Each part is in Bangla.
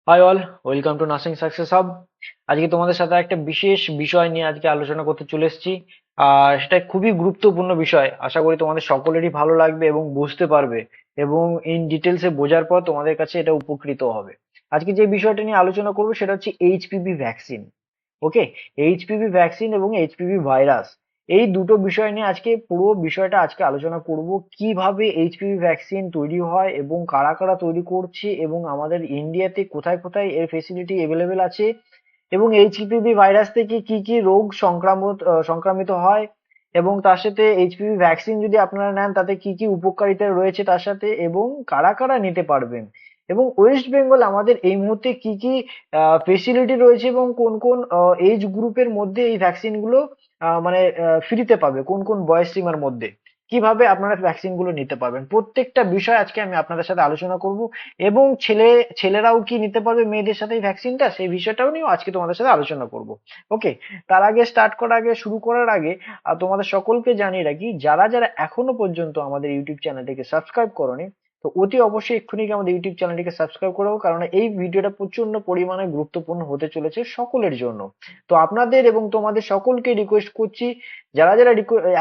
High all, welcome to nursing success hub. আজকে তোমাদের সাথে একটা বিশেষ বিষয় নিয়ে আজকে আলোচনা করতে চলে এসেছি। আর সেটা খুবই গুরুত্বপূর্ণ বিষয়। আশা করি তোমাদের সকলেরই ভালো লাগবে এবং বুঝতে পারবে, এবং ইন ডিটেলসে বোঝার পর তোমাদের কাছে এটা উপকৃত হবে। আজকে যে বিষয়টা নিয়ে আলোচনা করবো সেটা হচ্ছে এইচপিভি ভ্যাকসিন। ওকে, এইচপিভি ভ্যাকসিন এবং এইচপিভি ভাইরাস, এই দুটো বিষয় নিয়ে আজকে পুরো বিষয়টা আজকে আলোচনা করব। কিভাবে এইচপিভি ভ্যাকসিন তৈরি হয় এবং কারা কারা তৈরি করছে, এবং আমাদের ইন্ডিয়াতে কোথায় কোথায় এর ফেসিলিটি এভেলেবেল আছে, এবং এইচপিভি ভাইরাস থেকে কি কি রোগ সংক্রামিত হয়, এবং তার সাথে এইচপিভি ভ্যাকসিন যদি আপনারা নেন তাতে কি কি উপকারিতা রয়েছে তার সাথে, এবং কারা কারা নিতে পারবেন, এবং ওয়েস্ট বেঙ্গল আমাদের এই মুহূর্তে কি কি ফেসিলিটি রয়েছে, এবং কোন কোন এজ গ্রুপের মধ্যে এই ভ্যাকসিন গুলো মানে ফ্রিতে পাবে, কোন কোন বয়স সীমার মধ্যে কিভাবে আপনারা ভ্যাকসিন গুলো নিতে পারবেন, প্রত্যেকটা বিষয় আজকে আমি আপনাদের সাথে আলোচনা করব। এবং ছেলেরাও কি নিতে পারবে মেয়েদের সাথে এই ভ্যাকসিনটা, সেই বিষয়টাও নিয়েও আজকে তোমাদের সাথে আলোচনা করব। ওকে, তার আগে শুরু করার আগে তোমাদের সকলকে জানিয়ে রাখি, যারা যারা এখনো পর্যন্ত আমাদের ইউটিউব চ্যানেলটিকে সাবস্ক্রাইব করোনি, তো অতি অবশ্যই এক্ষুনি গিয়ে আমাদের ইউটিউব চ্যানেলটিকে সাবস্ক্রাইব করো, কারণ এই ভিডিওটা প্রচন্ড পরিমাণে গুরুত্বপূর্ণ হতে চলেছে সকলের জন্য। তো আপনাদের এবং তোমাদের সকলকে রিকোয়েস্ট করছি, যারা যারা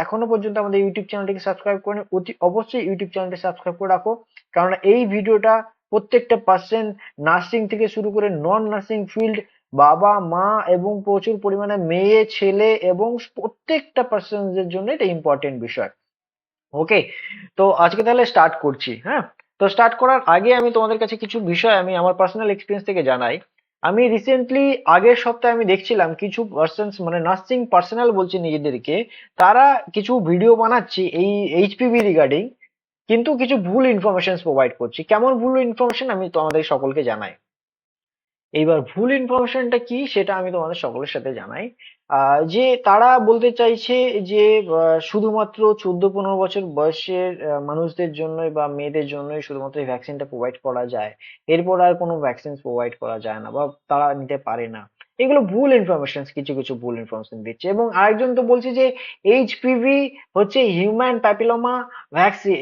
এখনো পর্যন্ত আমাদের ইউটিউব চ্যানেলটিকে সাবস্ক্রাইব করেন, অতি অবশ্যই ইউটিউব চ্যানেলটি সাবস্ক্রাইব করে রাখো। কারণ এই ভিডিওটা প্রত্যেকটা পার্সন, নার্সিং থেকে শুরু করে নন নার্সিং ফিল্ড, বাবা মা এবং প্রচুর পরিমাণে মেয়ে ছেলে এবং প্রত্যেকটা পার্সনদের জন্য এটা ইম্পর্টেন্ট বিষয়। ওকে, তো আজকে তাহলে স্টার্ট করছি। হ্যাঁ, তো স্টার্ট করার আগে আমি তোমাদের কাছে কিছু বিষয় আমি আমার পার্সোনাল এক্সপিরিয়েন্স থেকে জানাই। আমি রিসেন্টলি আগের সপ্তাহে আমি দেখছিলাম কিছু পার্সনস, মানে নার্সিং পার্সোনাল বলছে নিজেদেরকে, তারা কিছু ভিডিও বানাচ্ছে এই এইচপিভি রিগার্ডিং, কিন্তু কিছু ভুল ইনফরমেশন প্রোভাইড করছে। কেমন ভুল ইনফরমেশন আমি তো আমাদের সকলকে জানাই। এইবার ভুল ইনফরমেশনটা কি সেটা আমি তোমাদের সকলের সাথে জানাই। যে তারা বলতে চাইছে যে শুধুমাত্র 14-15 বছর বয়সের মানুষদের জন্যই বা মেয়েদের জন্যই শুধুমাত্র এই ভ্যাকসিনটা প্রোভাইড করা যায়, এরপর আর কোনো ভ্যাকসিন প্রোভাইড করা যায় না বা তারা নিতে পারে না। এগুলো ভুল ইনফরমেশন, কিছু কিছু ভুল ইনফরমেশন দিচ্ছে। এবং আরেকজন তো বলছে যে এইচপিভি হচ্ছে হিউম্যান প্যাপিলোমা ভ্যাকসিন,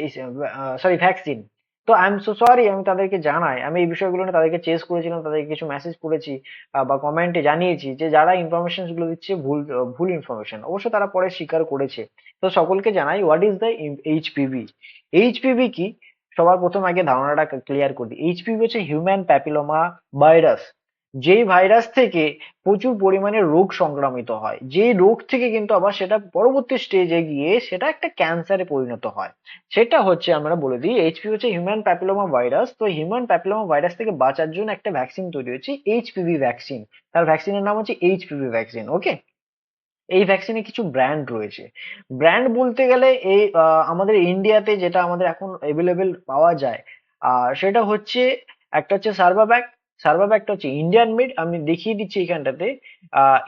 ভ্যাকসিন। তো আই এম সো সরি, আমি তাদেরকে জানাই, আমি এই বিষয়গুলো নিয়ে তাদেরকে চেস করেছিলাম, তাদেরকে কিছু মেসেজ করেছি বা কমেন্টে জানিয়েছি যে যারা ইনফরমেশন গুলো দিচ্ছে ভুল ভুল ইনফরমেশন। অবশ্য তারা পরে স্বীকার করেছে। তো সকলকে জানাই, what is the HPV. HPV কি, সবার প্রথম আগে ধারণাটা ক্লিয়ার করে দিই। এইচপিভি হচ্ছে হিউম্যান প্যাপিলোমা ভাইরাস, যেই ভাইরাস থেকে প্রচুর পরিমাণে রোগ সংক্রামিত হয়, যেই রোগ থেকে কিন্তু আবার সেটা পরবর্তী স্টেজে গিয়ে সেটা একটা ক্যান্সারে পরিণত হয়। সেটা হচ্ছে, আমরা বলে দিই, এইচপিভি হচ্ছে হিউম্যান প্যাপিলোমা ভাইরাস। তো হিউম্যান প্যাপিলোমা ভাইরাস থেকে বাঁচার জন্য একটা ভ্যাকসিন তৈরি হচ্ছে, এইচপিভি ভ্যাকসিন। তার ভ্যাকসিনের নাম হচ্ছে এইচপিভি ভ্যাকসিন। ওকে, এই ভ্যাকসিনে কিছু ব্র্যান্ড রয়েছে। ব্র্যান্ড বলতে গেলে এই আমাদের ইন্ডিয়াতে যেটা আমাদের এখন এভেলেবেল পাওয়া যায়, সেটা হচ্ছে, একটা হচ্ছে সার্ভাভ্যাক। সার্ভাভ্যাকটা হচ্ছে ইন্ডিয়ান মেড, আমি দেখিয়ে দিচ্ছি এখানটাতে।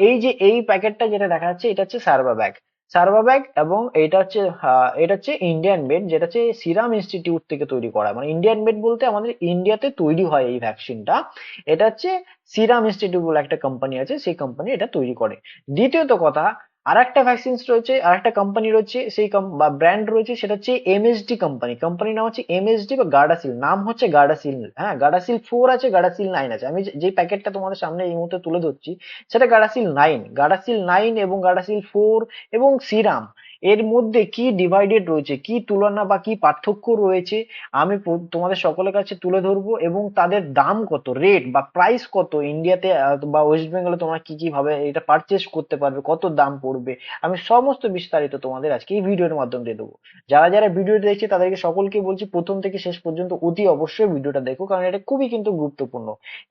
এই যে এই প্যাকেটটা যেটা দেখা যাচ্ছে এটা হচ্ছে সার্ভাভ্যাক। সার্ভাভ্যাক, এবং এটা হচ্ছে ইন্ডিয়ান মেড, যেটা হচ্ছে সিরাম ইনস্টিটিউট থেকে তৈরি করা। মানে ইন্ডিয়ান মেড বলতে আমাদের ইন্ডিয়াতে তৈরি হয় এই ভ্যাকসিনটা। এটা হচ্ছে সিরাম ইনস্টিটিউট বলে একটা কোম্পানি আছে, সেই কোম্পানি এটা তৈরি করে। দ্বিতীয়ত কথা, আরেকটা ভ্যাকসিনস রয়েছে, আরেকটা কোম্পানি রয়েছে, সেই ব্র্যান্ড রয়েছে, সেটা হচ্ছে এমএসডি কোম্পানি। কোম্পানির নাম হচ্ছে এমএসডি বা গার্ডাসিল, নাম হচ্ছে গার্ডাসিল। হ্যাঁ, গার্ডাসিল 4 আছে, গার্ডাসিল 9 আছে। আমি যে প্যাকেটটা তোমাদের সামনে এই মুহূর্তে তুলে ধরছি সেটা গার্ডাসিল 9। গার্ডাসিল 9 এবং গার্ডাসিল 4 এবং সিরাম, এর মধ্যে কি ডিভাইডেড রয়েছে, কি তুলনা বা কি পার্থক্য রয়েছে, আমি তোমাদের সকলের কাছে তুলে ধরবো। এবং তাদের দাম কত, রেট বা প্রাইস কত ইন্ডিয়াতে বা ওয়েস্ট বেঙ্গলে তোমরা কি কি ভাবে এটা পারচেস করতে পারবে, কত দাম পড়বে, আমি সমস্ত বিস্তারিত তোমাদের আজকে এই ভিডিওর মাধ্যমে দিয়ে দেবো। যারা যারা ভিডিওটা দেখছে তাদেরকে সকলকে বলছি, প্রথম থেকে শেষ পর্যন্ত অতি অবশ্যই ভিডিওটা দেখো, কারণ এটা খুবই কিন্তু গুরুত্বপূর্ণ।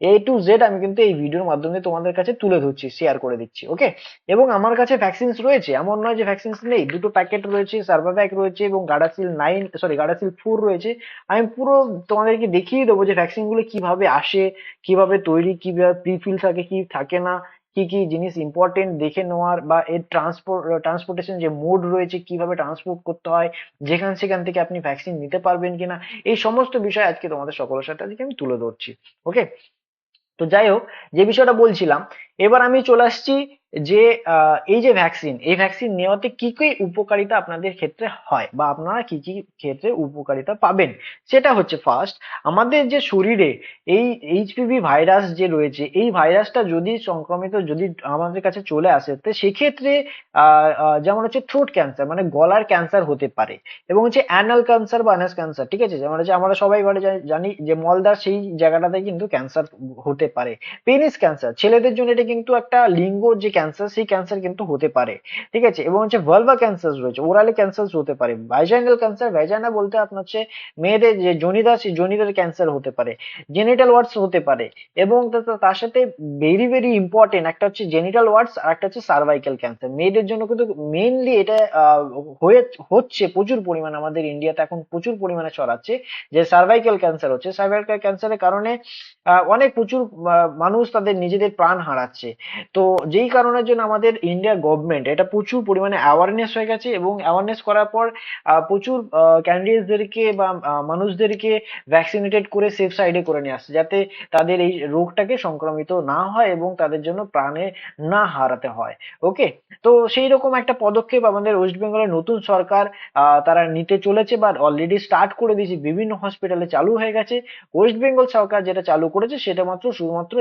A to Z আমি কিন্তু এই ভিডিওর মাধ্যমে তোমাদের কাছে তুলে ধরছি, শেয়ার করে দিচ্ছি। ওকে, এবং আমার কাছে ভ্যাকসিনস রয়েছে, এমন নয় যে ভ্যাকসিনস নেই। দুটো প্যাকেট রয়েছে, সার্ভাভ্যাক রয়েছে এবং গার্ডাসিল 4 রয়েছে। আমি পুরো তোমাদেরকে দেখিয়ে দেবো যে ভ্যাকসিন গুলো কিভাবে আসে, কিভাবে তৈরি, কিভাবে প্রিফিল থাকে কি থাকে না, কি কি জিনিস ইম্পর্টেন্ট দেখে নেওয়ার, বা এর ট্রান্সপোর্টেশন যে মোড রয়েছে, কিভাবে ট্রান্সপোর্ট করতে হয়, যেখান সেখান থেকে আপনি ভ্যাকসিন নিতে পারবেন কিনা, এই সমস্ত বিষয় আজকে তোমাদের সকলের সাথে আজকে আমি তুলে ধরছি। ওকে, তো যাই হোক, যে বিষয়টা বলছিলাম, এবার আমি চলে আসছি যে এই যে ভ্যাকসিন, এই ভ্যাকসিন নেওয়াতে কি কি উপকারিতা আপনাদের ক্ষেত্রে হয় বা আপনারা কি কি ক্ষেত্রে উপকারিতা পাবেন। সেটা হচ্ছে ফার্স্ট, আমাদের যে শরীরে এই এইচপিভি ভাইরাস যে রয়েছে, এই ভাইরাসটা যদি সংক্রমিত যদি আমাদের কাছে চলে আসে, তো সেক্ষেত্রে যেমন হচ্ছে থ্রোট ক্যান্সার মানে গলার ক্যান্সার হতে পারে, এবং হচ্ছে অ্যানাল ক্যান্সার বা অ্যানাস ক্যান্সার, ঠিক আছে, যেমন হচ্ছে আমরা সবাই জানি যে মলদার সেই জায়গাটাতে কিন্তু ক্যান্সার হতে পারে। পেনিস ক্যান্সার ছেলেদের জন্য, এটা কিন্তু একটা লিঙ্গ যে ক্যান্সার, সেই ক্যান্সার কিন্তু হতে পারে, ঠিক আছে, এবং হচ্ছে ভালভা ক্যান্সার রয়েছে, ওরালি ক্যান্সার হতে পারে, ভাইজাইনাল ক্যান্সার, ভাইজাইনা বলতে আপনার হচ্ছে মেয়েদের যে জনিদা, সেই জনিদার ক্যান্সার হতে পারে, জেনিটাল ওয়ার্ডস হতে পারে, এবং তার সাথে ভেরি ভেরি ইম্পর্টেন্ট একটা হচ্ছে জেনিটাল ওয়ার্ডস আর একটা হচ্ছে সার্ভাইকাল ক্যান্সার। মেয়েদের জন্য কিন্তু মেইনলি এটা হয়ে হচ্ছে প্রচুর পরিমাণে, আমাদের ইন্ডিয়াতে এখন প্রচুর পরিমাণে ছড়াচ্ছে, যে সার্ভাইকাল ক্যান্সার হচ্ছে। সার্ভাইকাল ক্যান্সারের কারণে অনেক প্রচুর মানুষ তাদের নিজেদের প্রাণ হারাচ্ছে। তো যেই কারণের জন্য আমাদের ইন্ডিয়া গভর্নমেন্ট এটা প্রচুর পরিমাণে অ্যাওয়ারনেস হয়ে গেছে, এবং অ্যাওয়ারনেস করার পর প্রচুর ক্যান্ডিডেটসদেরকে বা মানুষদেরকে ভ্যাকসিনেটেড করে সেফ সাইডে করে নিয়ে আসছে, যাতে তাদের এই রোগটাকে সংক্রমিত না হয় এবং তাদের জন্য প্রাণে না হারাতে হয়। ওকে, তো সেই রকম একটা পদক্ষেপ আমাদের ওয়েস্ট বেঙ্গলের নতুন সরকার তারা নিতে চলেছে বা অলরেডি স্টার্ট করে দিয়েছে, বিভিন্ন হসপিটালে চালু হয়ে গেছে। ওয়েস্ট বেঙ্গল সরকার যেটা চালু করেছে সেটা মাত্র শুধুমাত্র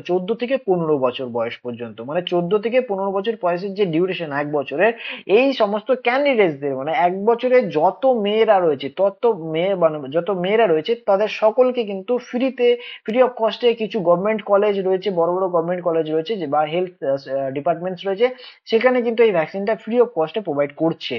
14 থেকে 15 বছর বয়স পর্যন্ত, মানে 14 থেকে 15 বছর বয়সের যে ডিউরেশন 1 বছরের, এই সমস্ত ক্যান্ডিডেটসদের মানে 1 বছরে যত মেয়েরা রয়েছে, যত মেয়েরা রয়েছে তাদের সকলকে কিন্তু ফ্রি অফ কস্টে কিছু গভর্নমেন্ট কলেজ রয়েছে, বড় বড় গভর্নমেন্ট কলেজ রয়েছে বা হেলথ ডিপার্টমেন্টস রয়েছে, সেখানে কিন্তু এই ভ্যাকসিনটা ফ্রি অফ কস্টে প্রোভাইড করছে।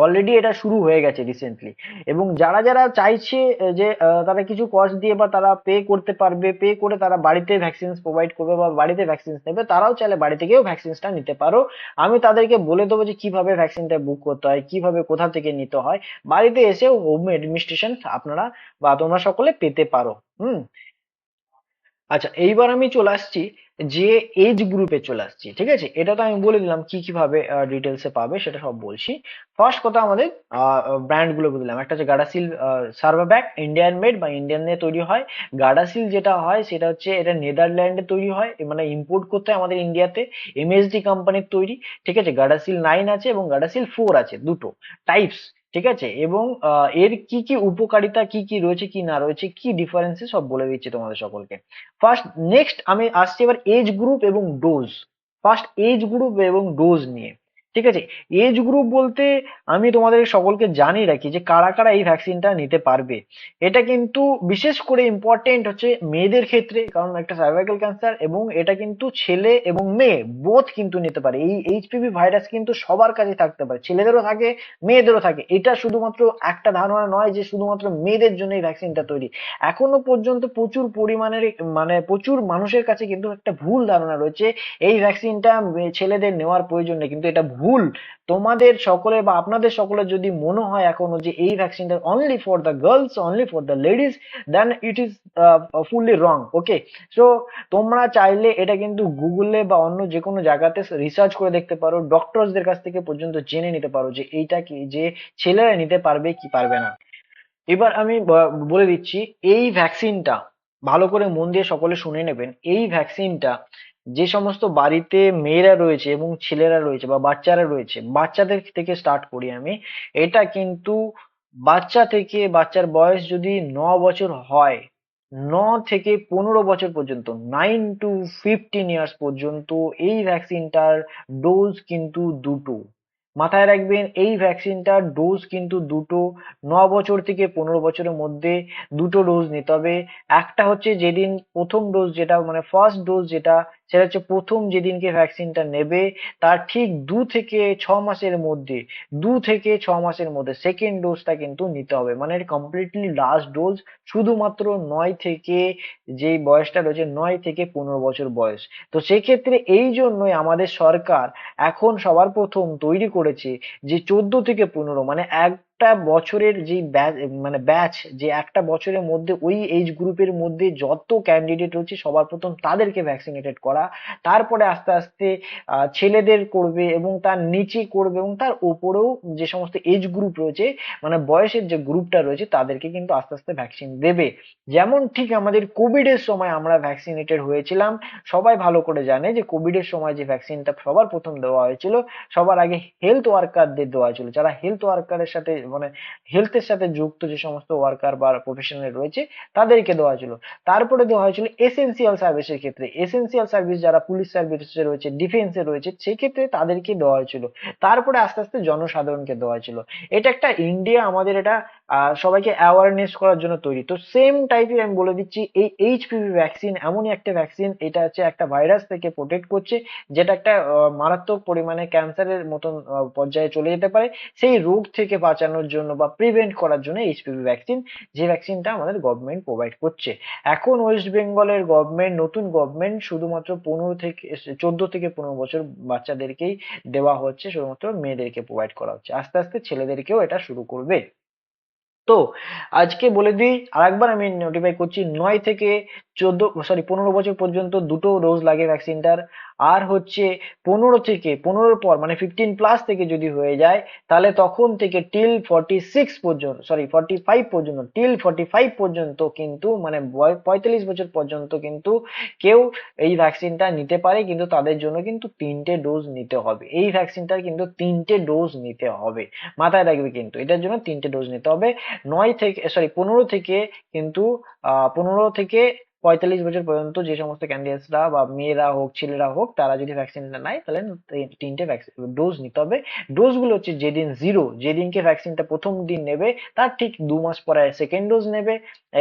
অলরেডি এটা শুরু হয়ে গেছে রিসেন্টলি, এবং যারা যারা চাইছে যে তারা কিছু কস্ট দিয়ে বা তারা পে করতে পারবে, পে করে তারা বাড়িতে ভ্যাকসিন প্রোভাইড করবে বা বাড়িতে ভ্যাকসিন নেবে, তারাও চাইলে বাড়ি থেকেও ভ্যাকসিনটা নিতে পারো। আমি তাদেরকে বলে দেবো যে কিভাবে ভ্যাকসিনটা বুক করতে হয়, কিভাবে কোথা থেকে নিতে হয়, বাড়িতে এসে হোম অ্যাডমিনিস্ট্রেশন আপনারা বা তোমরা সকলে পেতে পারো। হুম। আচ্ছা, এইবার আমি চলে আসছি যে এজ গ্রুপে চলে আসছি, ঠিক আছে, এটা তো আমি বলে দিলাম কি কিভাবে ডিটেলসে পাবে, সেটা সব বলছি। ফার্স্ট কথা, আমাদের ব্র্যান্ড গুলো বলে দিলাম। একটা হচ্ছে গাডাসিল সার্ভাব্যাক, ইন্ডিয়ান মেড বা ইন্ডিয়ানে তৈরি হয়। গাডাসিল যেটা হয় সেটা হচ্ছে এটা নেদারল্যান্ডে তৈরি হয়, মানে ইম্পোর্ট করতে হয় আমাদের ইন্ডিয়াতে, এমএসডি কোম্পানির তৈরি, ঠিক আছে। গাডাসিল 9 আছে এবং গাডাসিল 4 আছে, দুটো টাইপস, ঠিক আছে, এবং এর কি কি উপকারিতা কি কি রয়েছে কি না রয়েছে, কি ডিফারেন্সে সব বলে দিচ্ছি তোমাদের সকলকে। ফার্স্ট, নেক্সট আমি আসছি এবার এজ গ্রুপ এবং ডোজ। ফার্স্ট এজ গ্রুপ এবং ডোজ নিয়ে, ঠিক আছে। এজ গ্রুপ বলতে আমি তোমাদের সকলকে জানিয়ে রাখি যে কারা কারা এই ভ্যাকসিনটা নিতে পারবে। এটা কিন্তু বিশেষ করে ইম্পর্টেন্ট হচ্ছে মেয়েদের ক্ষেত্রে, কারণ একটা সার্ভাইকাল ক্যান্সার, এবং এটা কিন্তু ছেলে এবং মেয়ে বোথ কিন্তু নিতে পারে। এই এইচপিভি ভাইরাস কিন্তু সবার কাছে থাকতে পারে, ছেলেদেরও থাকে, মেয়েদেরও থাকে। এটা শুধুমাত্র একটা ধারণা নয় যে শুধুমাত্র মেয়েদের জন্য এই ভ্যাকসিনটা তৈরি। এখনো পর্যন্ত প্রচুর পরিমাণের মানে প্রচুর মানুষের কাছে কিন্তু একটা ভুল ধারণা রয়েছে, এই ভ্যাকসিনটা ছেলেদের নেওয়ার প্রয়োজন নেই, কিন্তু এটা ভুল। তোমাদের সকলের বা আপনাদের সকলের যদি মনে হয় এখনো যে এই ভ্যাকসিনটা only for the girls, only for the ladies, then it is fully wrong. Okay, so তোমরা চাইলে এটা কিন্তু গুগলে বা অন্য যে কোনো জায়গাতে রিসার্চ করে দেখতে পারো, ডক্টরসদের কাছ থেকে পর্যন্ত জেনে নিতে পারো যে এইটা কি, যে ছেলেরা নিতে পারবে কি পারবে না। এবার আমি বলে দিচ্ছি, এই ভ্যাকসিনটা ভালো করে মন দিয়ে সকলে শুনে নেবেন। এই ভ্যাকসিনটা যে সমস্ত বাড়িতে মেয়েরা রয়েছে এবং ছেলেরা রয়েছে বা বাচ্চারা রয়েছে, বাচ্চাদের থেকে স্টার্ট করি আমি। এটা কিন্তু বাচ্চার বয়স যদি 9 বছর হয়, 9 থেকে 15 বছর পর্যন্ত, 9 to 15 ইয়ার্স পর্যন্ত এই ভ্যাকসিনটার ডোজ কিন্তু দুটো। মাথায় রাখবেন, এই ভ্যাকসিনটার ডোজ কিন্তু দুটো। 9 বছর থেকে 15 বছরের মধ্যে দুটো ডোজ নিতে হবে। একটা হচ্ছে যেদিন প্রথম ডোজ, যেটা মানে ফার্স্ট ডোজ, যেটা সেটা হচ্ছে প্রথম যেদিনকে ভ্যাকসিনটা নেবে তার ঠিক 2 থেকে 6 মাসের মধ্যে সেকেন্ড ডোজটা কিন্তু নিতে হবে, মানে কমপ্লিটলি লাস্ট ডোজ। শুধুমাত্র নয় থেকে, যেই বয়সটা রয়েছে 9 থেকে 15 বছর বয়স। তো সেক্ষেত্রে এই জন্যই আমাদের সরকার এখন সবার প্রথম তৈরি করেছে যে 14 থেকে 15, মানে একটা বছরের যে মানে ব্যাচ, যে একটা বছরের মধ্যে ওই এজ গ্রুপের মধ্যে যত ক্যান্ডিডেট রয়েছে সবার প্রথম তাদেরকে ভ্যাকসিনেটেড করা, তারপরে আস্তে আস্তে ছেলেদের করবে এবং তার নিচে করবে এবং তার উপরেও যে সমস্ত এজ গ্রুপ রয়েছে, মানে বয়সের যে গ্রুপটা রয়েছে তাদেরকে কিন্তু আস্তে আস্তে ভ্যাকসিন দেবে। যেমন ঠিক আমাদের কোভিড এর সময় আমরা ভ্যাকসিনেটেড হয়েছিলাম, সবাই ভালো করে জানে যে কোভিড এর সময় যে ভ্যাকসিনটা সবার প্রথম দেওয়া হয়েছিল, সবার আগে হেলথ ওয়ার্কারদের দেওয়া হয়েছিল, যারা হেলথ ওয়ার্কারের সাথে মানে হেলথের সাথে যুক্ত যে সমস্ত ওয়ার্কার বা প্রফেশনাল রয়েছে তাদেরকে দেওয়া হয়েছিল। তারপরে দেওয়া হয়েছিল এসেনশিয়াল সার্ভিসের ক্ষেত্রে, এসেনশিয়াল সার্ভিস যারা পুলিশ সার্ভিসে রয়েছে, ডিফেন্সে রয়েছে, সেই ক্ষেত্রে তাদেরকে দেওয়া হয়েছিল। তারপরে আস্তে আস্তে জনসাধারণকে দেওয়া হয়েছিল। এটা একটা ইন্ডিয়া আমাদের এটা সবাইকে অ্যাওয়ারনেস করার জন্য তৈরি। তো সেম টাইপের আমি বলে দিচ্ছি, এই এইচপিভি ভ্যাকসিন এমনই একটা ভ্যাকসিন, এটা হচ্ছে একটা ভাইরাস থেকে প্রোটেক্ট করছে, যেটা একটা মারাত্মক পরিমাণে ক্যান্সারের মতন পর্যায়ে চলে যেতে পারে। সেই রোগ থেকে বাঁচানোর জন্য বা প্রিভেন্ট করার জন্য এইচপিভি ভ্যাকসিন, যে ভ্যাকসিনটা আমাদের গভর্নমেন্ট প্রোভাইড করছে। এখন ওয়েস্ট বেঙ্গলের গভর্নমেন্ট, নতুন গভর্নমেন্ট শুধুমাত্র 14 থেকে 15 বছর বাচ্চাদেরকেই দেওয়া হচ্ছে, শুধুমাত্র মেয়েদেরকে প্রোভাইড করা হচ্ছে। আস্তে আস্তে ছেলেদেরকেও এটা শুরু করবে। তো আজকে বলে দিই, আরেকবার আমি নোটিফাই করছি, 15 বছর পর্যন্ত দুটো ডোজ লাগে ভ্যাকসিনটার। আর হচ্ছে 15 পর মানে 15 প্লাস থেকে যদি হয়ে যায়, তাহলে তখন থেকে টিল 45 পর্যন্ত, টিল 45 পর্যন্ত কিন্তু মানে 45 বছর পর্যন্ত কিন্তু কেউ এই ভ্যাকসিনটা নিতে পারে, কিন্তু তাদের জন্য কিন্তু 3টে ডোজ নিতে হবে। এই ভ্যাকসিনটার কিন্তু 3টে ডোজ নিতে হবে, মাথায় রাখবে কিন্তু এটার জন্য 3টে ডোজ নিতে হবে। 15 থেকে কিন্তু 15 থেকে 45 বছর পর্যন্ত যে সমস্ত ক্যান্ডিডেটসরা বা মেয়েরা হোক ছেলেরা হোক, তারা যদি ভ্যাকসিনটা নেয় তাহলে 3টে ডোজ নিতে হবে। ডোজ গুলো হচ্ছে, যেদিন জিরো, যেদিনকে ভ্যাকসিনটা প্রথম দিন নেবে তার ঠিক 2 মাস পরে সেকেন্ড ডোজ নেবে,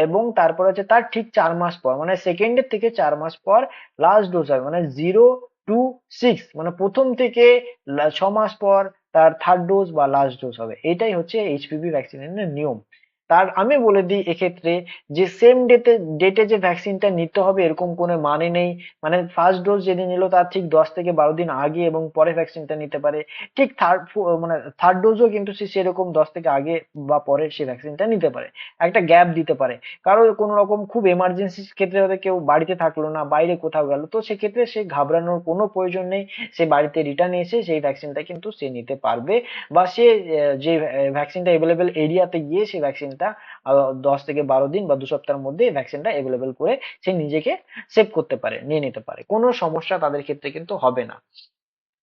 এবং তারপর হচ্ছে তার ঠিক 4 মাস পর, মানে সেকেন্ডের থেকে 4 মাস পর লাস্ট ডোজ হবে, মানে 0 to 6, মানে প্রথম থেকে 6 মাস পর তার থার্ড ডোজ বা লাস্ট ডোজ হবে। এটাই হচ্ছে এইচপিভি ভ্যাকসিনের নিয়ম। তার আমি বলে দিই এক্ষেত্রে, যে সেম ডেটে যে ভ্যাকসিনটা নিতে হবে এরকম কোনো মানে নেই। মানে ফার্স্ট ডোজ যেদিন নিল তার ঠিক 10 থেকে 12 দিন আগে এবং পরে ভ্যাকসিনটা নিতে পারে। ঠিক মানে থার্ড ডোজও কিন্তু সে সেরকম 10 থেকে আগে বা পরে সে ভ্যাকসিনটা নিতে পারে, একটা গ্যাপ দিতে পারে। কারো কোনো রকম খুব এমার্জেন্সি ক্ষেত্রে হয়তো কেউ বাড়িতে থাকলো না, বাইরে কোথাও গেল, তো সেক্ষেত্রে সে ঘাবড়ানোর কোনো প্রয়োজন নেই। সে বাড়িতে রিটার্ন এসে সেই ভ্যাকসিনটা কিন্তু সে নিতে পারবে, বা সে যে ভ্যাকসিনটা এভেলেবেল এরিয়াতে গিয়ে সেই ভ্যাকসিনটা 10 থেকে 12 দিন বা 2 সপ্তাহের মধ্যে ভ্যাকসিনটা এভেলেবেল করে সে নিজেকে সেভ করতে পারে, নিয়ে নিতে পারে। কোনো সমস্যা তাদের ক্ষেত্রে কিন্তু হবে না।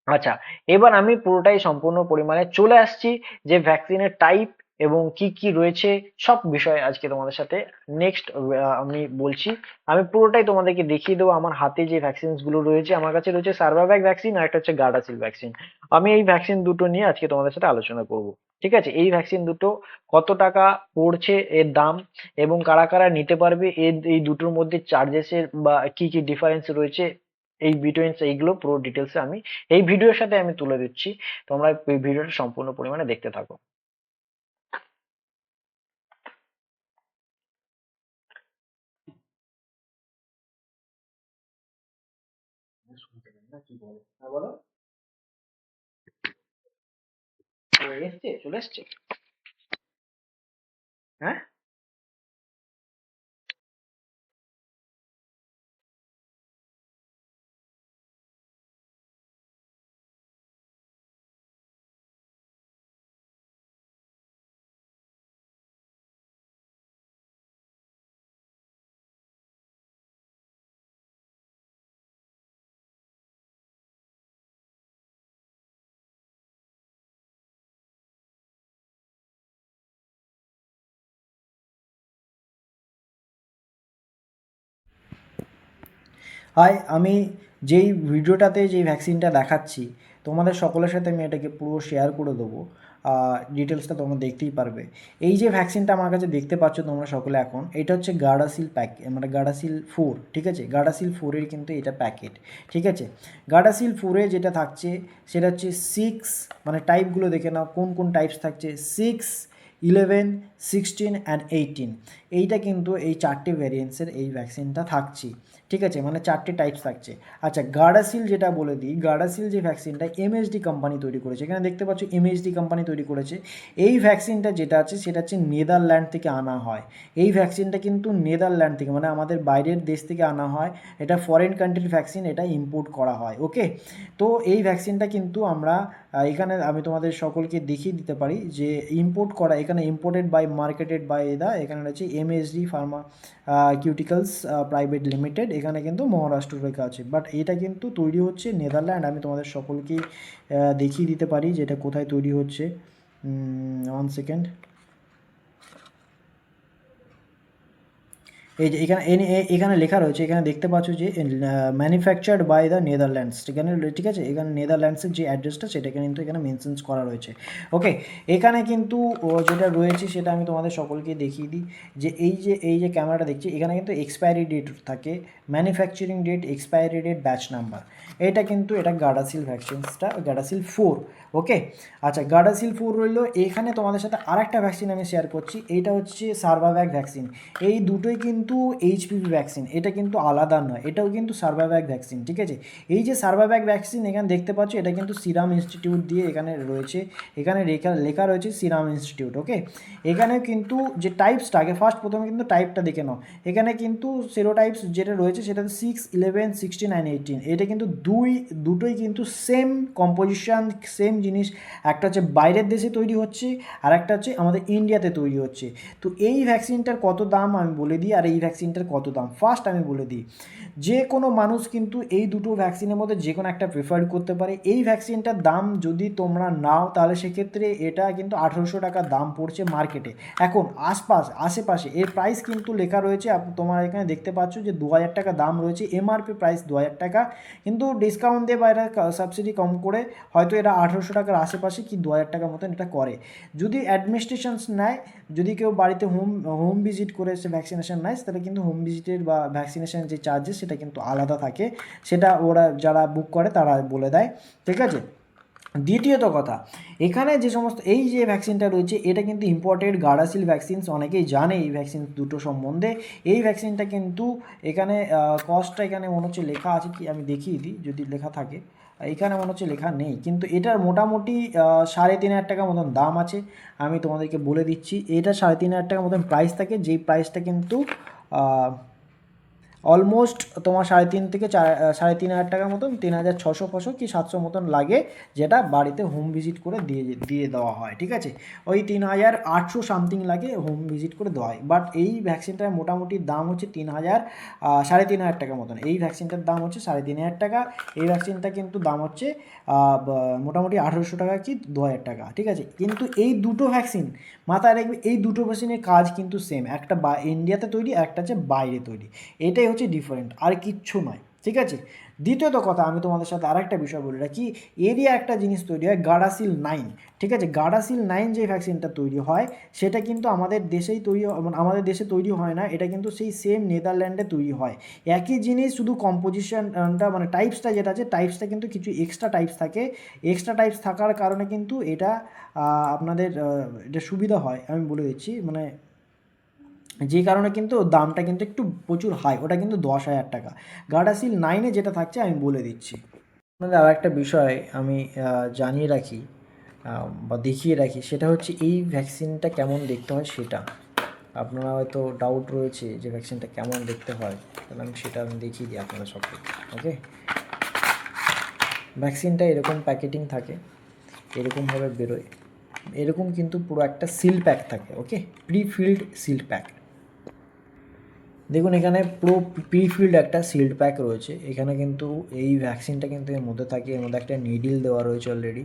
আচ্ছা, এবার আমি পুরোটাই সম্পূর্ণ পরিমাণে চলে আসছি যে ভ্যাকসিনের টাইপ এবং কি কি রয়েছে, সব বিষয়ে আজকে তোমাদের সাথে নেক্সট আমি বলছি। আমি পুরোটাই তোমাদেরকে দেখিয়ে দেবো। আমার হাতে যে ভ্যাকসিনস গুলো রয়েছে, আমার কাছে রয়েছে সার্ভাভ্যাক ভ্যাকসিন আর একটা হচ্ছে গার্ডাসিল ভ্যাকসিন। আমি এই ভ্যাকসিন দুটো নিয়ে আজকে তোমাদের সাথে আলোচনা করব। ঠিক আছে, এই ভ্যাকসিন দুটো কত টাকা পড়ছে এর দাম, এবং কারা কারা নিতে পারবে, এই দুটোর মধ্যে চার্জেসের বা কি কি ডিফারেন্স রয়েছে, এই বিটুইন্স, এইগুলো পুরো ডিটেলস আমি এই ভিডিওর সাথে আমি তুলে দিচ্ছি। তোমরা এই ভিডিওটা সম্পূর্ণ পরিমাণে দেখতে থাকো। শুনতে পাই না, কি বলে? হ্যাঁ বলো। ও এসছে, চলে এসছে। হ্যাঁ, হাই, আমি যেই ভিডিওটাতে যেই ভ্যাকসিনটা দেখাচ্ছি তোমাদের সকলের সাথে আমি এটাকে পুরো শেয়ার করে দেবো। ডিটেলসটা তোমরা দেখতেই পারবে। এই যে ভ্যাকসিনটা আমার কাছে দেখতে পাচ্ছ তোমরা সকলে এখন, এটা হচ্ছে গার্ডাসিল মানে গার্ডাসিল 4, ঠিক আছে? গার্ডাসিল 4-এর কিন্তু এটা প্যাকেট, ঠিক আছে? গার্ডাসিল 4-এ যেটা থাকছে সেটা হচ্ছে 6, মানে টাইপগুলো দেখে নাও কোন কোন টাইপস থাকছে, 6, 11, 16 অ্যান্ড 18, এইটা কিন্তু এই 4টে ভ্যারিয়েন্টসের এই ভ্যাকসিনটা থাকছে, ঠিক আছে, মানে 4টে টাইপস থাকছে। আচ্ছা, গার্ডাসিল যেটা বলে দিই, গার্ডাসিল যে ভ্যাকসিনটা এমএসডি কোম্পানি তৈরি করেছে, এখানে দেখতে পাচ্ছ এমএসডি কোম্পানি তৈরি করেছে। এই ভ্যাকসিনটা যেটা আছে সেটা হচ্ছে নেদারল্যান্ড থেকে আনা হয়। এই ভ্যাকসিনটা কিন্তু নেদারল্যান্ড থেকে, মানে আমাদের বাইরের দেশ থেকে আনা হয়। এটা ফরেন কান্ট্রির ভ্যাকসিন, এটা ইম্পোর্ট করা হয়। ওকে, তো এই ভ্যাকসিনটা কিন্তু আমরা এখানে আমি তোমাদের সকলকে দেখিয়ে দিতে পারি যে ইম্পোর্ট করা, এখানে ইম্পোর্টেড বাই মার্কেটেড বাই এখানে রয়েছে এমএসডি ফার্মা কিউটিক্যালস প্রাইভেট লিমিটেড, এখানে কিন্তু মহারাষ্ট্র লেখা আছে, বাট এটা কিন্তু তৈরি হচ্ছে নেদারল্যান্ড। আমি তোমাদের সকলকেই দেখিয়ে দিতে পারি যে এটা কোথায় তৈরি হচ্ছে। 1 সেকেন্ড। এই যে এখানে এখানে লেখা রয়েছে, এখানে দেখতে পাচ্ছ যে ম্যানুফ্যাকচার্ড বাই দ্য নেদারল্যান্ডস, এখানে ঠিক আছে, এখানে নেদারল্যান্ডসের যে অ্যাড্রেসটা সেটা কিন্তু এখানে মেনশনস করা রয়েছে। ওকে, এখানে কিন্তু যেটা রয়েছে সেটা আমি তোমাদের সকলকে দেখিয়ে দিই যে এই যে ক্যামেরাটা দেখছি, এখানে কিন্তু এক্সপায়ারি ডেট থাকে, manufacturing date, expiry date, batch number. এটা গার্ডাসিল ভ্যাকসিনসটা, গার্ডাসিল 4। ওকে, আচ্ছা, গার্ডাসিল 4 রইলো। এখানে তোমাদের সাথে আরেকটা ভ্যাকসিন আমি শেয়ার করছি, এইটা হচ্ছে সার্ভাভ্যাক ভ্যাকসিন। এই দুটোই কিন্তু এইচপিভি ভ্যাকসিন, এটা কিন্তু আলাদা নয়, এটাও কিন্তু সার্ভাভ্যাক ভ্যাকসিন, ঠিক আছে। এই যে সার্ভাভ্যাক ভ্যাকসিন এখানে দেখতে পাচ্ছ, এটা কিন্তু সিরাম ইনস্টিটিউট দিয়ে এখানে রয়েছে, এখানে লেখা রয়েছে সিরাম ইনস্টিটিউট। ওকে, এখানে কিন্তু যে টাইপসটা, আগে প্রথমে কিন্তু টাইপটা দেখে নাও। এখানে কিন্তু সেরোটাইপস যেটা রয়েছে সেটা 6, 11, 16 and 18, এটা কিন্তু দুটোই কিন্তু সেম কম্পোজিশন, সেম জিনিস। একটা হচ্ছে বাইরের দেশে তৈরি হচ্ছে, আর একটা হচ্ছে আমাদের ইন্ডিয়াতে তৈরি হচ্ছে। তো এই ভ্যাকসিনটার কত দাম আমি বলে দিই, আর এই ভ্যাকসিনটার কত দাম ফার্স্ট আমি বলে দিই। যে কোনো মানুষ কিন্তু এই দুটো ভ্যাকসিনের মধ্যে যে কোনো একটা প্রেফার করতে পারে। এই ভ্যাকসিনটার দাম যদি তোমরা নাও তাহলে সেক্ষেত্রে এটা কিন্তু 1800 টাকা দাম পড়ছে মার্কেটে। এখন আশেপাশে এর প্রাইস কিন্তু লেখা রয়েছে, তোমার এখানে দেখতে পাচ্ছ যে 2000 টাকা দাম রয়েছে, এমআরপি প্রাইস 2000 টাকা, কিন্তু ডিসকাউন্ট দিয়ে বা এটা সাবসিডি কম করে হয়তো এটা 1800 টাকার আশেপাশে কি 2000 টাকার মতন এটা করে। যদি অ্যাডমিনিস্ট্রেশনস নেয়, যদি কেউ বাড়িতে হোম ভিজিট করে সে ভ্যাকসিনেশন নেয়, তাহলে কিন্তু হোম ভিজিটের বা ভ্যাকসিনেশন যে চার্জেস সেটা কিন্তু আলাদা থাকে, সেটা ওরা যারা বুক করে তারা বলে দেয়, ঠিক আছে। দ্বিতীয়ত কথা, এখানে যে সমস্ত এই যে ভ্যাকসিনটা রয়েছে এটা কিন্তু ইম্পোর্টেড গার্ডাসিল ভ্যাকসিনস, অনেকেই জানে এই ভ্যাকসিন দুটো সম্বন্ধে। এই ভ্যাকসিনটা কিন্তু এখানে কস্টটা এখানে মনে হচ্ছে লেখা আছে কি, আমি দেখিয়ে দিই যদি লেখা থাকে। এখানে মনে হচ্ছে লেখা নেই, কিন্তু এটার মোটামুটি 3500 টাকা মতন দাম আছে। আমি তোমাদেরকে বলে দিচ্ছি, এটা 3500 টাকা মতন প্রাইস থাকে, যেই প্রাইসটা কিন্তু অলমোস্ট তোমার 3.5 থেকে 3,500 টাকার মতন, 3600 কি 700 মতন লাগে, যেটা বাড়িতে হোম ভিজিট করে দিয়ে দেওয়া হয়, ঠিক আছে। ওই 3800 সামথিং লাগে হোম ভিজিট করে দেওয়া হয়। বাট এই ভ্যাকসিনটার মোটামুটি দাম হচ্ছে 3,500 টাকার মতন। এই ভ্যাকসিনটার দাম হচ্ছে 3,500 টাকা। এই ভ্যাকসিনটা কিন্তু দাম হচ্ছে মোটামুটি 1800 টাকা কি 2000 টাকা, ঠিক আছে। কিন্তু এই দুটো ভ্যাকসিন মাথায় রাখবে, এই দুটো ভ্যাকসিনের কাজ কিন্তু সেম, একটা ইন্ডিয়াতে তৈরি, একটা হচ্ছে বাইরে তৈরি, এটাই হচ্ছে ডিফারেন্ট, আর কিচ্ছু নয়, ঠিক আছে। দ্বিতীয়ত কথা, আমি তোমাদের সাথে আর একটা বিষয় বলে রাখি, এরই একটা জিনিস তৈরি হয় গার্ডাসিল 9, ঠিক আছে। গার্ডাসিল 9 যে ভ্যাকসিনটা তৈরি হয় সেটা কিন্তু আমাদের দেশেই তৈরি, আমাদের দেশে তৈরি হয় না, এটা কিন্তু সেই সেম নেদারল্যান্ডে তৈরি হয়। একই জিনিস, শুধু কম্পোজিশনটা মানে টাইপসটা যেটা আছে, টাইপসটা কিন্তু কিছু এক্সট্রা টাইপস থাকে। এক্সট্রা টাইপস থাকার কারণে কিন্তু এটা আপনাদের এটা সুবিধা হয়, আমি বলে দিচ্ছি, মানে যে কারণে কিন্তু দামটা কিন্তু একটু প্রচুর হাই, ওটা কিন্তু 10,000 টাকা। গার্ডাসিল 9-এ যেটা থাকছে আমি বলে দিচ্ছি। আপনাদের আর একটা বিষয় আমি জানিয়ে রাখি বা দেখিয়ে রাখি, সেটা হচ্ছে এই ভ্যাকসিনটা কেমন দেখতে হয় সেটা। আপনারা হয়তো ডাউট রয়েছে যে ভ্যাকসিনটা কেমন দেখতে হয়, তাহলে আমি দেখিয়ে দিই আপনারা সকলে। ওকে, ভ্যাকসিনটা এরকম প্যাকেটিং থাকে, এরকমভাবে বেরোয়, এরকম কিন্তু পুরো একটা সিল প্যাক থাকে। ওকে, প্রিফিল্ড সিল প্যাক। দেখুন এখানে পুরো প্রিফিল্ড একটা সিল্ড প্যাক রয়েছে, এখানে কিন্তু এই ভ্যাকসিনটা কিন্তু এর মধ্যে থাকে, এর মধ্যে একটা নিডিল দেওয়া রয়েছে অলরেডি।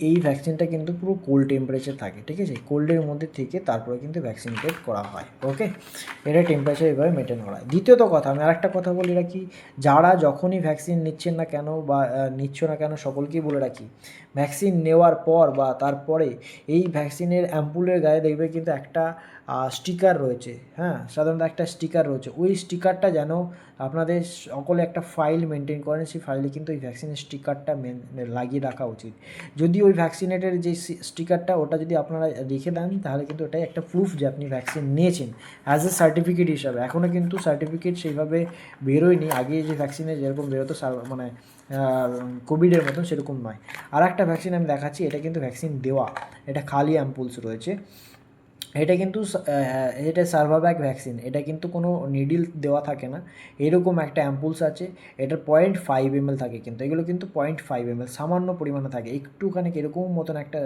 এই ভ্যাকসিনটা কিন্তু পুরো কোল্ড টেম্পারেচার থাকে, ঠিক আছে, কোল্ডের মধ্যে থেকে তারপরে কিন্তু ভ্যাকসিন টেক করা হয়। ওকে, এটা টেম্পারেচার এভাবে মেনটেন করা হয়। দ্বিতীয়ত কথা, আমি আরেকটা কথা বলে রাখি, যারা যখনই ভ্যাকসিন নিচ্ছেন না কেন বা নিচ্ছ না কেন সকলকেই বলে রাখি, ভ্যাকসিন নেওয়ার পর বা তারপরে এই ভ্যাকসিনের অ্যাম্পুলের গায়ে দেখবে কিন্তু একটা স্টিকার রয়েছে, হ্যাঁ, সাধারণত একটা স্টিকার রয়েছে। ওই স্টিকারটা যেন আপনাদের সকলে একটা ফাইল মেনটেন করেন, সেই ফাইলে কিন্তু এই ভ্যাকসিনের স্টিকারটা লাগিয়ে রাখা উচিত। যদি ওই ভ্যাকসিনেটের যে স্টিকারটা ওটা যদি আপনারা রেখে দেন তাহলে কিন্তু ওটাই একটা প্রুফ যে আপনি ভ্যাকসিন নিয়েছেন অ্যাজ এ সার্টিফিকেট হিসাবে। এখনও কিন্তু সার্টিফিকেট সেইভাবে বেরোয়নি, আগে যে ভ্যাকসিনে যেরকম বেরোতো মানে কোভিডের মতন সেরকম নয়। আর একটা ভ্যাকসিন আমি দেখাচ্ছি, এটা কিন্তু ভ্যাকসিন দেওয়া, এটা খালি অ্যাম্পুলস রয়েছে। এটা কিন্তু এটা সার্ভাব্যাক ভ্যাকসিন, এটা কিন্তু কোনো নিডিল দেওয়া থাকে না, এরকম একটা অ্যাম্পুলস আছে, এটার 0.5 ml থাকে, কিন্তু এগুলো কিন্তু 0.5 ml সামান্য পরিমাণে থাকে, একটুখানি এরকম মতন একটা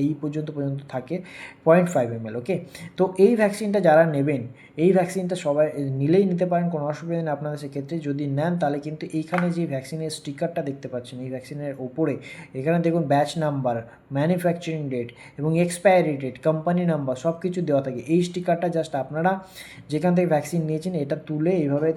এই পর্যন্ত থাকে 0.5 ml। ওকে, তো এই ভ্যাকসিনটা যারা নেবেন, এই ভ্যাকসিনটা সবাই নিলেই নিতে পারেন, কোনো অসুবিধা নেই আপনাদের। সেক্ষেত্রে যদি নেন তাহলে কিন্তু এইখানে যে ভ্যাকসিনের স্টিকারটা দেখতে পাচ্ছেন এই ভ্যাকসিনের ওপরে, এখানে দেখুন ব্যাচ নাম্বার, ম্যানুফ্যাকচারিং ডেট এবং এক্সপায়ারি ডেট, কোম্পানি নাম্বার সব কিছু দেওয়া থাকে। এই স্টিকারটা জাস্ট আপনারা যেখান থেকে ভ্যাকসিন নিয়েছেন এটা তুলে এইভাবে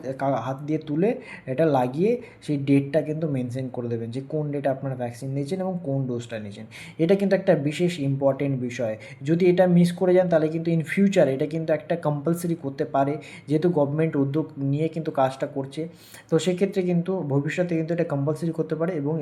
হাত দিয়ে তুলে এটা লাগিয়ে সেই ডেটটা কিন্তু মেনশন করে দেবেন যে কোন ডেটে আপনারা ভ্যাকসিন নিয়েছেন এবং কোন ডোজটা নিয়েছেন। এটা কিন্তু একটা বিশেষ ইম্পর্টেন্ট বিষয়, যদি এটা মিস করে যান তাহলে কিন্তু ইন ফিউচার এটা কিন্তু একটা কম্পালসারি করতে পারে, যেহেতু গভর্নমেন্ট উদ্যোগ নিয়ে কিন্তু কাজটা করছে। তো সেক্ষেত্রে কিন্তু ভবিষ্যতে কিন্তু এটা কম্পালসারি করতে পারে এবং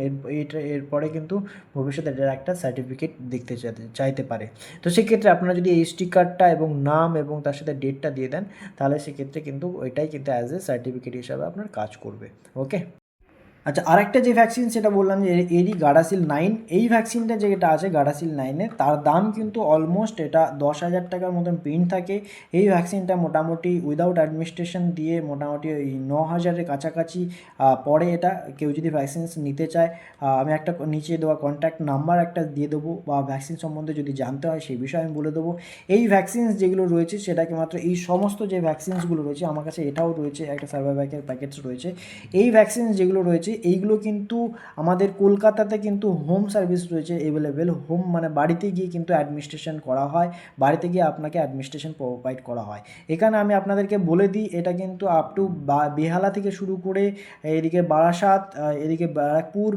এরপরে কিন্তু ভবিষ্যতে এটার একটা সার্টিফিকেট দেখতে চাইতে পারে। তো সেক্ষেত্রে আপনারা যদি এই স্টিকারটা এবং নাম এবং তার সাথে ডেটটা দিয়ে দেন তাহলে সেক্ষেত্রে কিন্তু ওইটাই কিন্তু অ্যাজ এ সার্টিফিকেট হিসাবে আপনার কাজ করবে। ওকে, আচ্ছা, আরেকটা যে ভ্যাকসিন সেটা বললাম যে এরই গার্ডাসিল 9, এই ভ্যাকসিনটা যেটা আছে গার্ডাসিল 9 তার দাম কিন্তু অলমোস্ট এটা 10,000 টাকার মতন প্রিন্ট থাকে। এই ভ্যাকসিনটা মোটামুটি উইদাউট অ্যাডমিনিস্ট্রেশন দিয়ে মোটামুটি ওই 9,000-এর কাছাকাছি পড়ে। এটা কেউ যদি ভ্যাকসিন নিতে চায়, আমি একটা নিচে দেওয়া কন্ট্যাক্ট নাম্বার একটা দিয়ে দেবো, বা ভ্যাকসিন সম্বন্ধে যদি জানতে হয় সেই বিষয়ে আমি বলে দেবো। এই ভ্যাকসিনস যেগুলো রয়েছে সেটাকে মাত্র এই সমস্ত যে ভ্যাকসিনসগুলো রয়েছে, আমার কাছে এটাও রয়েছে, একটা সার্ভাইভ্যাকের প্যাকেটস রয়েছে। এই ভ্যাকসিনস যেগুলো রয়েছে এইগুলো কিন্তু আমাদের কলকাতাতে কিন্তু হোম সার্ভিস রয়েছে অ্যাভেলেবেল, হোম মানে বাড়িতে গিয়ে কিন্তু অ্যাডমিনিস্ট্রেশন করা হয়, বাড়িতে গিয়ে আপনাকে অ্যাডমিনিস্ট্রেশন প্রোভাইড করা হয়। এখানে আমি আপনাদেরকে বলে দিই এটা কিন্তু আপ টু বেহালা থেকে শুরু করে এদিকে বারাসাত, এদিকে ব্যারাকপুর,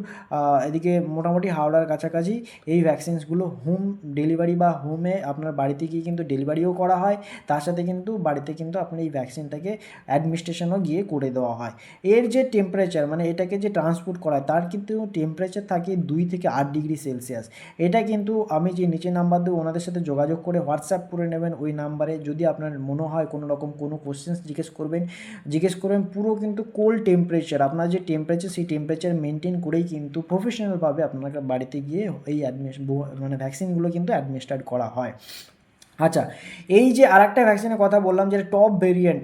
এদিকে মোটামুটি হাওড়ার কাছাকাছি এই ভ্যাকসিনসগুলো হোম ডেলিভারি বা হোমে আপনার বাড়িতে গিয়ে কিন্তু ডেলিভারিও করা হয়, তার সাথে কিন্তু বাড়িতে কিন্তু আপনি এই ভ্যাকসিনটাকে অ্যাডমিনিস্ট্রেশনও গিয়ে করে দেওয়া হয়। এর যে টেম্পারেচার মানে এটাকে যে ট্রান্সপোর্ট করা হয় তার কিন্তু টেম্পারেচার থাকে 2 থেকে 8 ডিগ্রি সেলসিয়াস। এটা কিন্তু আমি যে নিচে নাম্বার দেবো ওনাদের সাথে যোগাযোগ করে হোয়াটসঅ্যাপ করে নেবেন ওই নাম্বারে। যদি আপনার মনে হয় কোনো রকম কোনো কোশ্চেন্স জিজ্ঞেস করবেন, পুরো কিন্তু কোল্ড টেম্পারেচার, আপনার যে টেম্পারেচার সেই টেম্পারেচার মেনটেন করেই কিন্তু প্রফেশনালভাবে আপনাকে বাড়িতে গিয়ে এই মানে ভ্যাকসিনগুলো কিন্তু অ্যাডমিনিস্ট্রেট করা হয়। আচ্ছা, এই যে আরেকটা ভ্যাকসিনের কথা বললাম যেটা টপ ভেরিয়েন্ট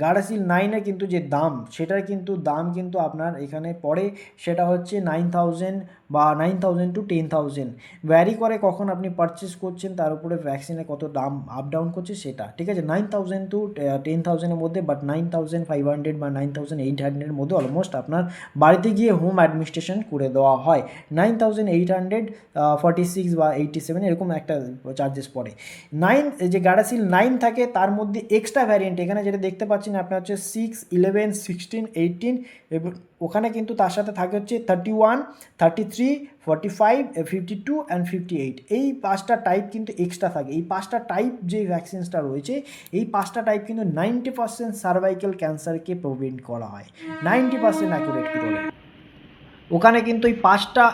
গার্ডাসিল 9-এর কিন্তু যে দাম সেটার কিন্তু দাম কিন্তু আপনার এখানে পড়ে, সেটা হচ্ছে 9,000 বা 9,000 টু 10,000 ভ্যারি করে কখন আপনি পারচেস করছেন তার উপরে ভ্যাকসিনে কত দাম আপ ডাউন করছে সেটা, ঠিক আছে। 9,000 টু 10,000-এর মধ্যে, বাট 9,500 বা 9,800-এর মধ্যে অলমোস্ট আপনার বাড়িতে গিয়ে হোম অ্যাডমিনিস্ট্রেশন করে দেওয়া হয়। 9,846 বা 87 এরকম একটা চার্জেস পড়ে। যে গার্ডাসিল 9 থাকে তার মধ্যে এক্সট্রা ভ্যারিয়েন্ট এখানে যেটা দেখতে পাচ্ছেন আপনার হচ্ছে 6, 11, 16, 18 এবং ওখানে কিন্তু তার সাথে থাকে হচ্ছে 31, 33, 45, 52 অ্যান্ড 58। এই 5টা টাইপ কিন্তু এক্সট্রা থাকে। এই 5টা টাইপ যে ভ্যাকসিনসটা রয়েছে এই 5টা টাইপ কিন্তু 90% সার্ভাইকাল ক্যান্সারকে প্রিভেন্ট করা হয়, 90% অ্যাকুরেট করে। ওখানে কিন্তু এই 5টা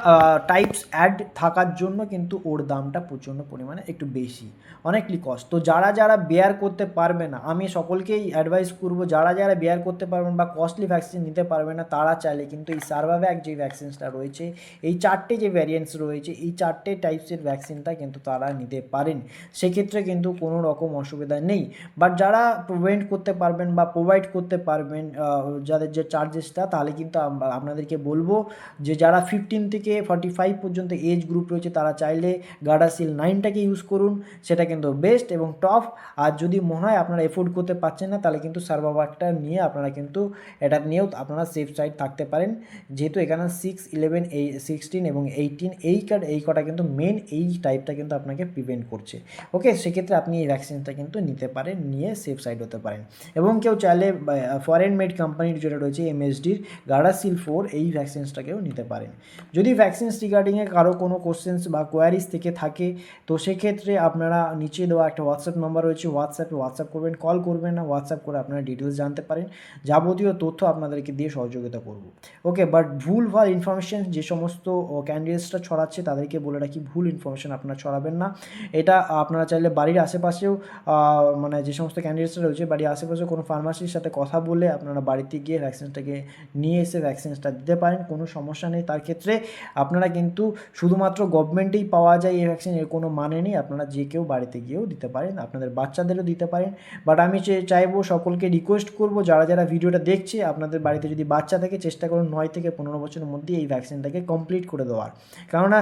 টাইপস অ্যাড থাকার জন্য কিন্তু ওর দামটা প্রচণ্ড পরিমাণে একটু বেশি, অনেকলি কস্ট। তো যারা বেয়ার করতে পারবে না, আমি সকলকেই অ্যাডভাইস করবো যারা বেয়ার করতে পারবেন বা কস্টলি ভ্যাকসিন নিতে পারবে না তারা চাইলে কিন্তু এই সার্ভাভ্যাক যে ভ্যাকসিনসটা রয়েছে, এই 4টে যে ভ্যারিয়েন্টস রয়েছে এই 4টে টাইপসের ভ্যাকসিনটা কিন্তু তারা নিতে পারেন, সেক্ষেত্রে কিন্তু কোনো রকম অসুবিধা নেই। বাট যারা প্রিভেন্ট করতে পারবেন বা প্রোভাইড করতে পারবেন যাদের যে চার্জেসটা, তাহলে কিন্তু আপনাদেরকে বলবো যে যারা 15 থেকে 45 পর্যন্ত এজ গ্রুপ রয়েছে তারা চাইলে গার্ডাসিল 9টাকে ইউজ করুন, সেটা কিন্তু বেস্ট এবং টপ। আর যদি মনে হয় আপনারা এফোর্ড করতে পারছেন না তাহলে কিন্তু সার্ভাভাকটা নিয়ে আপনারা কিন্তু এটা নিয়েও আপনারা সেফ সাইড থাকতে পারেন, যেহেতু এখানে 6, 11, 16 এবং 18 এই কটা কিন্তু মেন এই টাইপটা কিন্তু আপনাকে প্রিভেন্ট করছে। ওকে, সেক্ষেত্রে আপনি এই ভ্যাকসিনটা কিন্তু নিতে পারেন, নিয়ে সেফ সাইড হতে পারেন। এবং কেউ চাইলে ফরেন মেড কোম্পানির যেটা রয়েছে MSDর গার্ডাসিল 4 এই ভ্যাকসিনসটাকে থেকেও নিতে পারেন। যদি ভ্যাকসিনস রিগার্ডিংয়ে কারো কোনো কোশ্চেন্স বা কোয়ারিজ থেকে থাকে তো সেক্ষেত্রে আপনারা নিচে দেওয়া একটা হোয়াটসঅ্যাপ নাম্বার রয়েছে, হোয়াটসঅ্যাপ করবেন, কল করবেন না, হোয়াটসঅ্যাপ করে আপনারা ডিটেলস জানতে পারেন, যাবতীয় তথ্য আপনাদেরকে দিয়ে সহযোগিতা করব। ওকে, বাট ভুলভাল ইনফরমেশন যে সমস্ত ক্যান্ডিডেটসরা ছড়াচ্ছে তাদেরকে বলে রাখি, ভুল ইনফরমেশন আপনারা ছড়াবেন না। এটা আপনারা চাইলে বাড়ির আশেপাশেও মানে যে সমস্ত ক্যান্ডিডেটসরা রয়েছে বাড়ির আশেপাশে কোনো ফার্মাসির সাথে কথা বলে আপনারা বাড়িতে গিয়ে ভ্যাকসিনটাকে নিয়ে এসে ভ্যাকসিনটা দিতে পারেন, কোনো সমস্যা নেই। তার ক্ষেত্রে আপনারা কিন্তু শুধুমাত্র গভর্নমেন্টেই পাওয়া যায় এই ভ্যাকসিন এর কোনো মানে নেই, আপনারা যে কেউ বাড়িতে গিয়েও দিতে পারেন, আপনাদের বাচ্চাদেরও দিতে পারেন। বাট আমি চাইবো, সকলকে রিকোয়েস্ট করব, যারা যারা ভিডিওটা দেখছে আপনাদের বাড়িতে যদি বাচ্চা থাকে চেষ্টা করুন 9 থেকে 15 বছরের মধ্যে এই ভ্যাকসিনটাকে কমপ্লিট করে দেওয়ার। কেননা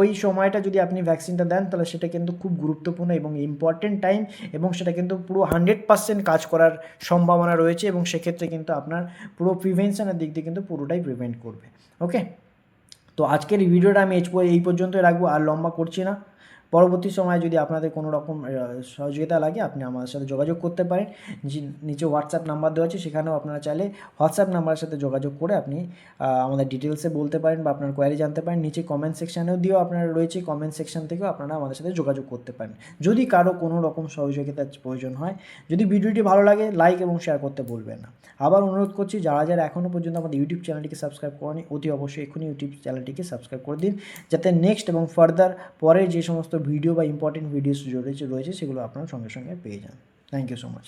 ওই সময়টা যদি আপনি ভ্যাকসিনটা দেন তাহলে সেটা কিন্তু খুব গুরুত্বপূর্ণ এবং ইম্পর্টেন্ট টাইম, এবং সেটা কিন্তু পুরো 100% কাজ করার সম্ভাবনা রয়েছে, এবং সেক্ষেত্রে কিন্তু আপনার পুরো প্রিভেনশনের দিক দিয়ে কিন্তু পুরোটাই প্রিভেন্ট করবে। ওকে, তো আজকের এই ভিডিওটা আমি এই পর্যন্তই রাখবো, আর লম্বা করছি না। পরবর্তী সময়ে যদি আপনাদের কোনো রকম সহযোগিতা লাগে আপনি আমাদের সাথে যোগাযোগ করতে পারেন, নিচে হোয়াটসঅ্যাপ নাম্বার দেওয়া আছে, সেখানেও আপনারা চাইলে হোয়াটসঅ্যাপ নাম্বারের সাথে যোগাযোগ করে আপনি আমাদের ডিটেলসে বলতে পারেন বা আপনার কোয়ারি জানতে পারেন। নিচে কমেন্ট সেকশানেও দিয়েও আপনারা রয়েছে, কমেন্ট সেকশান থেকেও আপনারা আমাদের সাথে যোগাযোগ করতে পারেন যদি কারো কোনো রকম সহযোগিতার প্রয়োজন হয়। যদি ভিডিওটি ভালো লাগে লাইক এবং শেয়ার করতে ভুলবেন না। আবার অনুরোধ করছি, যারা যারা এখনও পর্যন্ত আমাদের ইউটিউব চ্যানেলটিকে সাবস্ক্রাইব করেনি অতি অবশ্যই এখনই ইউটিউব চ্যানেলটিকে সাবস্ক্রাইব করে দিন, যাতে নেক্সট এবং ফার্দার পরে যে সমস্ত ভিডিও বা ইম্পর্টেন্ট ভিডিওস রয়েছে সেগুলো আপনারা সঙ্গে সঙ্গে পেয়ে যান। Thank you so much.